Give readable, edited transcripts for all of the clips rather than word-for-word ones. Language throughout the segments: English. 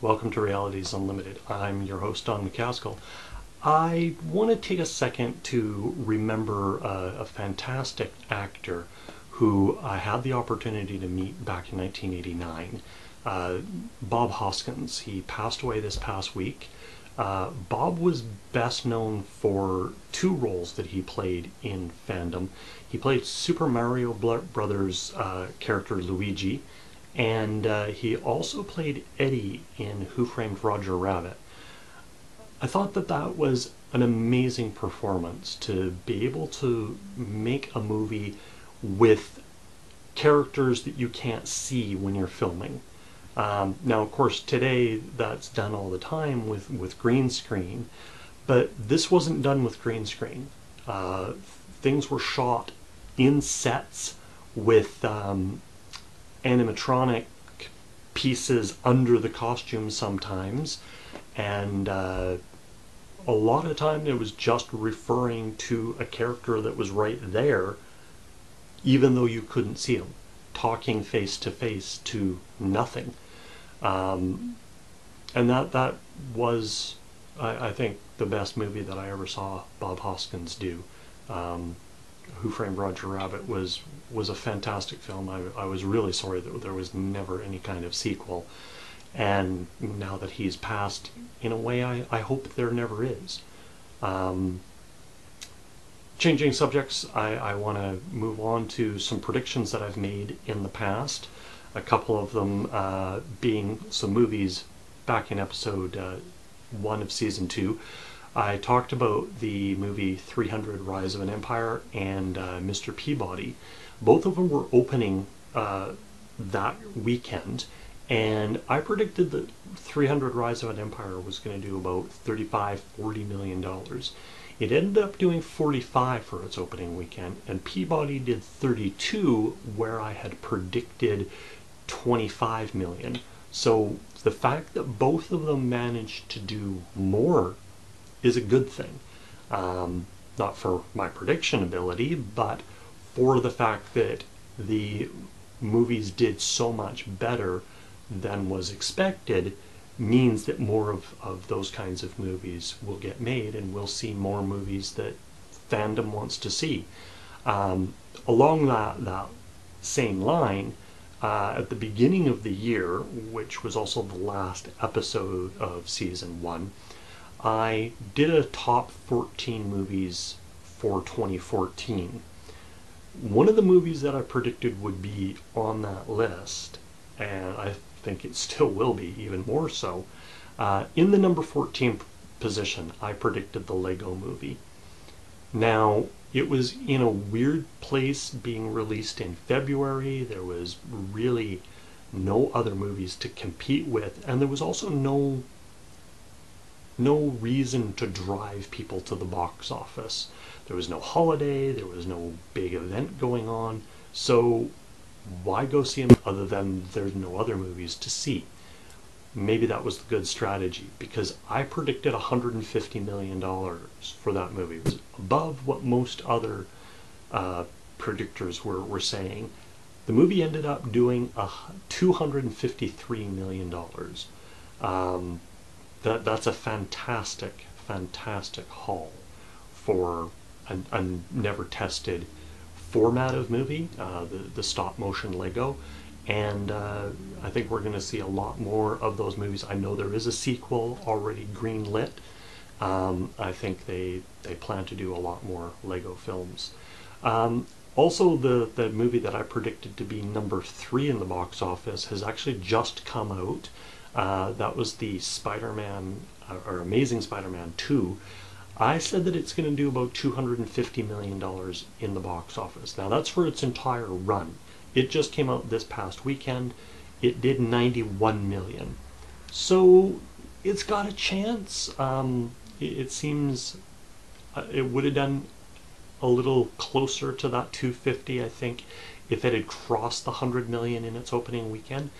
Welcome to Realities Unlimited. I'm your host, Don McCaskill. I want to take a second to remember a fantastic actor who I had the opportunity to meet back in 1989, Bob Hoskins. He passed away this past week. Bob was best known for two roles that he played in fandom. He played Super Mario Brothers character Luigi, and he also played Eddie in Who Framed Roger Rabbit. I thought that that was an amazing performance to be able to make a movie with characters that you can't see when you're filming. Now, of course, today that's done all the time with green screen, but this wasn't done with green screen. Things were shot in sets with animatronic pieces under the costume sometimes, and a lot of time it was just referring to a character that was right there, even though you couldn't see him, talking face to face to nothing. And that was, I think, the best movie that I ever saw Bob Hoskins do. Who Framed Roger Rabbit was a fantastic film. I was really sorry that there was never any kind of sequel, and now that he's passed, in a way I hope there never is. Changing subjects, I want to move on to some predictions that I've made in the past, a couple of them being some movies back in episode 1 of season 2. I talked about the movie 300 Rise of an Empire and Mr. Peabody. Both of them were opening that weekend, and I predicted that 300 Rise of an Empire was going to do about $35–40 million. It ended up doing 45 for its opening weekend, and Peabody did 32 where I had predicted 25 million. So the fact that both of them managed to do more is a good thing. Not for my prediction ability, but for the fact that the movies did so much better than was expected, means that more of those kinds of movies will get made, and we'll see more movies that fandom wants to see. Along that same line, at the beginning of the year, which was also the last episode of season 1, I did a top 14 movies for 2014. One of the movies that I predicted would be on that list, and I think it still will be, even more so, in the number 14 position, I predicted the Lego Movie. Now, it was in a weird place being released in February. There was really no other movies to compete with, and there was also no reason to drive people to the box office. There was no holiday, there was no big event going on, so why go see them other than there's no other movies to see? Maybe that was the good strategy, because I predicted $150 million for that movie. It was above what most other predictors were saying. The movie ended up doing $253 million. That's a fantastic haul for a never tested format of movie, the stop motion Lego, and I think we're going to see a lot more of those movies. I know there is a sequel already green lit. I think they plan to do a lot more Lego films. Also, the movie that I predicted to be number 3 in the box office has actually just come out. That was the Spider-Man, or Amazing Spider-Man 2. I said that it's going to do about $250 million in the box office. Now, that's for its entire run. It just came out this past weekend. It did $91 million. So it's got a chance. It seems it would have done a little closer to that 250, I think, if it had crossed the 100 million in its opening weekend.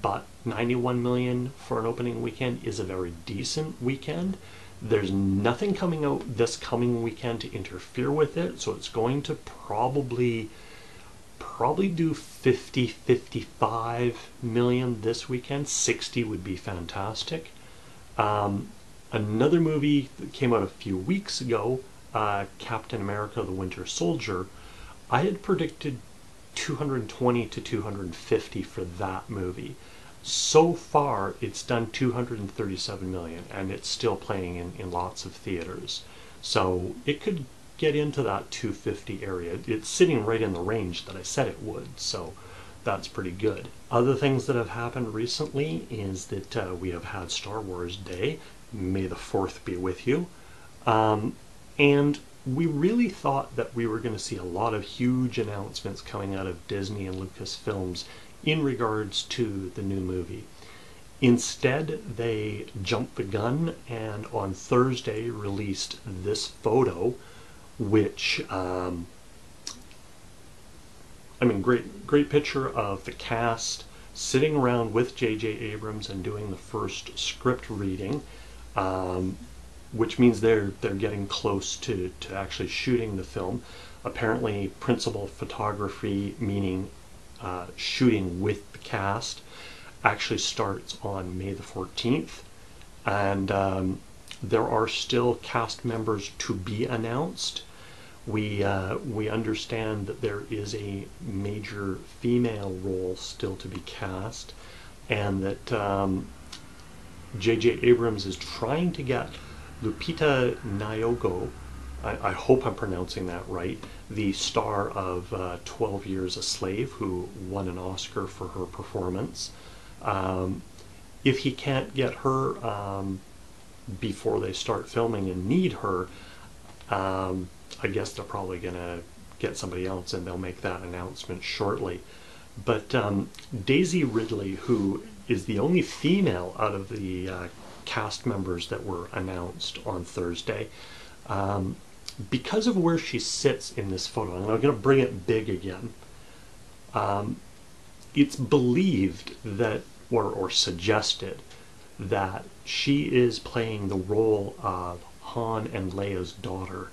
But 91 million for an opening weekend is a very decent weekend. There's nothing coming out this coming weekend to interfere with it, so it's going to probably probably do 50, 55 million this weekend. 60 would be fantastic. Another movie that came out a few weeks ago, Captain America the Winter Soldier, I had predicted 220 to 250 for that movie. So far, it's done 237 million, and it's still playing in lots of theaters. So it could get into that 250 area. It's sitting right in the range that I said it would, so that's pretty good. Other things that have happened recently is that we have had Star Wars Day. May the 4th be with you. And we really thought that we were going to see a lot of huge announcements coming out of Disney and Lucasfilms in regards to the new movie. Instead, they jumped the gun and on Thursday released this photo, which, I mean, great picture of the cast sitting around with J.J. Abrams and doing the first script reading, which means they're getting close to actually shooting the film. Apparently, principal photography, meaning shooting with the cast, actually starts on May the 14th, and there are still cast members to be announced. We understand that there is a major female role still to be cast, and that J.J. Abrams is trying to get Lupita Nyong'o, I hope I'm pronouncing that right, the star of 12 Years a Slave, who won an Oscar for her performance. If he can't get her before they start filming and need her, I guess they're probably going to get somebody else, and they'll make that announcement shortly. But Daisy Ridley, who is the only female out of the cast members that were announced on Thursday, because of where she sits in this photo, and I'm going to bring it big again, it's believed that, or suggested, that she is playing the role of Han and Leia's daughter,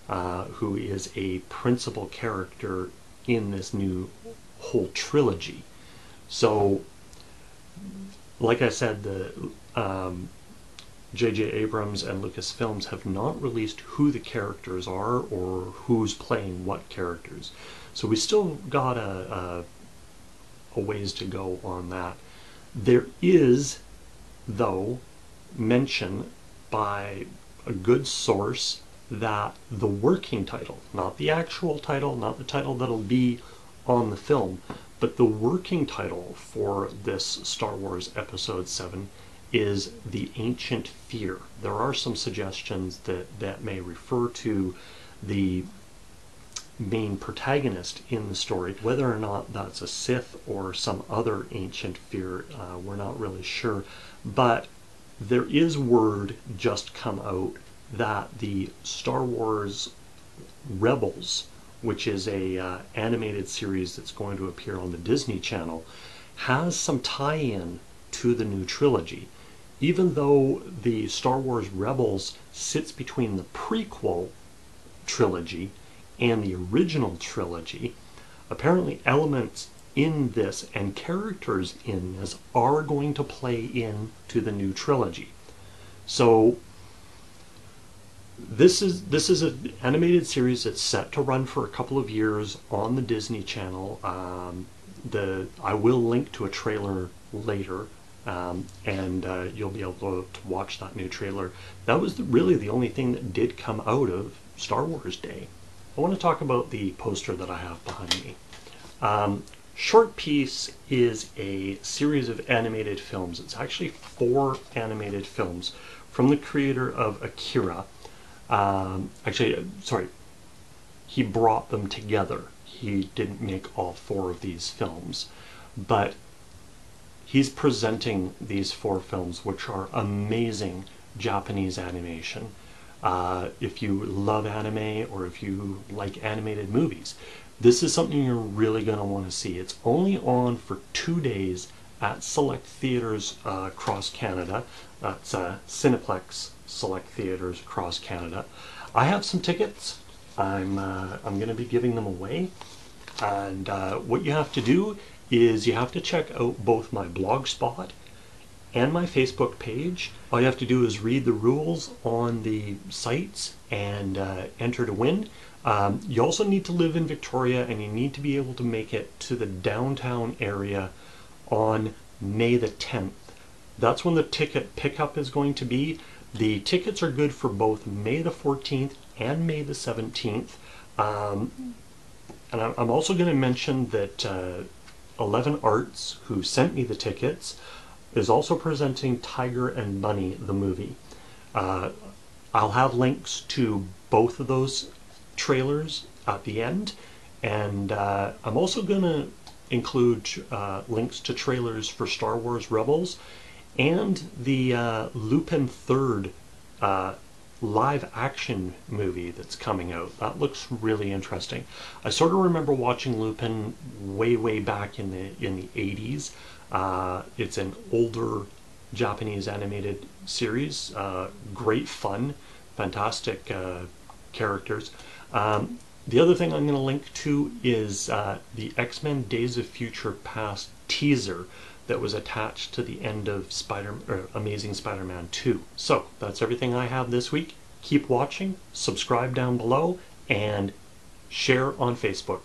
who is a principal character in this new whole trilogy. So, like I said, the J.J. Abrams and Lucasfilms have not released who the characters are or who's playing what characters. So we still got a ways to go on that. There is, though, mention by a good source that the working title, not the actual title, not the title that'll be on the film, but the working title for this Star Wars Episode 7 is The Ancient Fear. There are some suggestions that may refer to the main protagonist in the story. Whether or not that's a Sith or some other ancient fear, we're not really sure. But there is word just come out that the Star Wars Rebels, which is a animated series that's going to appear on the Disney Channel, has some tie-in to the new trilogy. Even though the Star Wars Rebels sits between the prequel trilogy and the original trilogy, apparently elements in this and characters in this are going to play into the new trilogy. So this is an animated series that's set to run for a couple of years on the Disney Channel. I will link to a trailer later, and you'll be able to watch that new trailer. That was really the only thing that did come out of Star Wars Day. I want to talk about the poster that I have behind me. Short Piece is a series of animated films. It's actually 4 animated films from the creator of Akira. He brought them together. He didn't make all 4 of these films, but he's presenting these 4 films, which are amazing Japanese animation. If you love anime or if you like animated movies, this is something you're really going to want to see. It's only on for 2 days at select theaters across Canada. That's Cineplex select theaters across Canada. I have some tickets. I'm going to be giving them away. And what you have to do is you have to check out both my blogspot and my Facebook page. All you have to do is read the rules on the sites and enter to win. You also need to live in Victoria, and you need to be able to make it to the downtown area on May the 10th. That's when the ticket pickup is going to be. The tickets are good for both May the 14th and May the 17th. And I'm also going to mention that 11 Arts, who sent me the tickets, is also presenting Tiger and Bunny, the movie. I'll have links to both of those trailers at the end, and I'm also going to include links to trailers for Star Wars Rebels and the Lupin III live action movie that's coming out. That looks really interesting. I sort of remember watching Lupin way back in the 80s. It's an older Japanese animated series. Great fun, fantastic characters. The other thing I'm going to link to is the X-Men Days of Future Past teaser that was attached to the end of Amazing Spider-Man 2. So that's everything I have this week. Keep watching, subscribe down below, and share on Facebook.